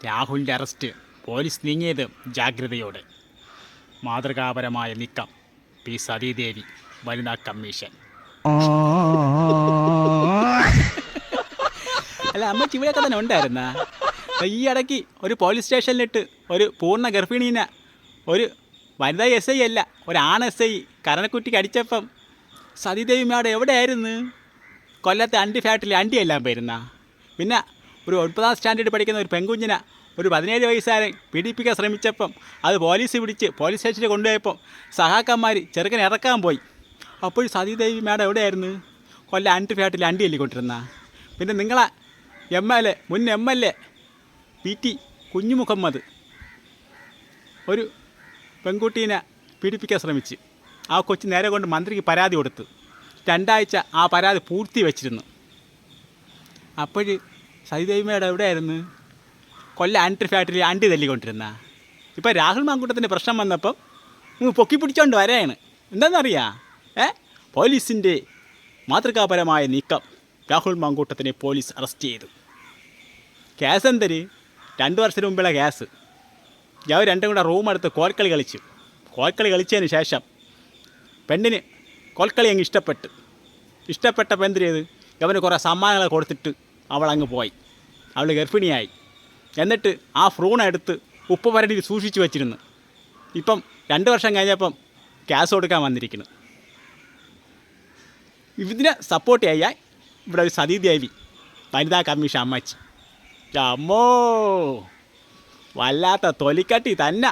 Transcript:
രാഹുലിൻ്റെ arrest police നീങ്ങിയത് ജാഗ്രതയോടെ. മാതൃകാപരമായ നീക്കം പി സതീദേവി വനിതാ കമ്മീഷൻ. അല്ല അമ്മച്ചി ഇവിടെയൊക്കെ തന്നെ ഉണ്ടായിരുന്ന ഈ ഇടയ്ക്ക് ഒരു പോലീസ് സ്റ്റേഷനിലിട്ട് ഒരു പൂർണ്ണ ഗർഭിണീനെ ഒരു വനിതാ എസ് ഐ അല്ല ഒരാണ് എസ് ഐ കരണക്കുറ്റിക്ക് അടിച്ചപ്പം സതീദേവി മേഡം എവിടെയായിരുന്നു? കൊല്ലത്തെ അണ്ടി ഫാക്ടറിയിൽ അണ്ടിയെല്ലാം പോയിരുന്ന. പിന്നെ ഒരു 9ാം സ്റ്റാൻഡേർഡ് പഠിക്കുന്ന ഒരു പെൺകുഞ്ഞിനെ ഒരു 17 വയസ്സുകാരൻ പീഡിപ്പിക്കാൻ ശ്രമിച്ചപ്പം അത് പോലീസ് പിടിച്ച് പോലീസ് സ്റ്റേഷനിൽ കൊണ്ടുപോയപ്പം സഹാക്കന്മാർ ചെറുക്കനെ ഇറക്കാൻ പോയി. അപ്പോൾ സതീദേവി മേഡം എവിടെയായിരുന്നു? കൊല്ലം അണ്ടി ഫാക്ടറിയിൽ അണ്ടി അല്ലിക്കൊണ്ടിരുന്ന. പിന്നെ നിങ്ങളെ മുൻ M L A PT Kunjumuhammad ഒരു പെൺകുട്ടീനെ പീഡിപ്പിക്കാൻ ശ്രമിച്ച് ആ കൊച്ചു നേരെ കൊണ്ട് മന്ത്രിക്ക് പരാതി കൊടുത്തു. 2 ആഴ്ച ആ പരാതി പൂർത്തി വെച്ചിരുന്നു. അപ്പോൾ സതീദേവി മേഡം എവിടെയായിരുന്നു? കൊല്ലം അണ്ടി ഫാക്ടറിയിൽ അണ്ടി തല്ലിക്കൊണ്ടിരുന്ന. ഇപ്പോൾ രാഹുൽ മാങ്കൂട്ടത്തിൻ്റെ പ്രശ്നം വന്നപ്പം പൊക്കി പിടിച്ചോണ്ട് വരെയാണ്. എന്താണെന്നറിയാം? പോലീസിൻ്റെ മാതൃകാപരമായ നീക്കം. രാഹുൽ മാങ്കൂട്ടത്തിനെ പോലീസ് അറസ്റ്റ് ചെയ്തു. കേസ് എന്തൊരു 2 വർഷത്തിന് മുമ്പുള്ള കേസ്. ഞാൻ രണ്ടും കൂടെ റൂമെടുത്ത് കോൽക്കളി കളിച്ചു. കോൽക്കളി കളിച്ചതിന് ശേഷം പെണ്ണിന് കോൽക്കളി അങ്ങ് ഇഷ്ടപ്പെട്ടപ്പോൾ എന്ത് ചെയ്ത് അവന് കുറേ സമ്മാനങ്ങൾ കൊടുത്തിട്ട് അവൾ അങ്ങ് പോയി. അവൾ ഗർഭിണിയായി. എന്നിട്ട് ആ ഫ്രൂൺ എടുത്ത് ഉപ്പ് പരടിയിൽ സൂക്ഷിച്ച് വെച്ചിരുന്നു. ഇപ്പം 2 വർഷം കഴിഞ്ഞപ്പം കേസ് കൊടുക്കാൻ വന്നിരിക്കുന്നു. ഇതിനെ സപ്പോർട്ട് ചെയ്യാൻ ഇവിടെ ഒരു സതീദേവി വനിതാ കമ്മീഷൻ അമ്മച്ചി. അമ്മോ വല്ലാത്ത തൊലിക്കട്ടി തന്നെ.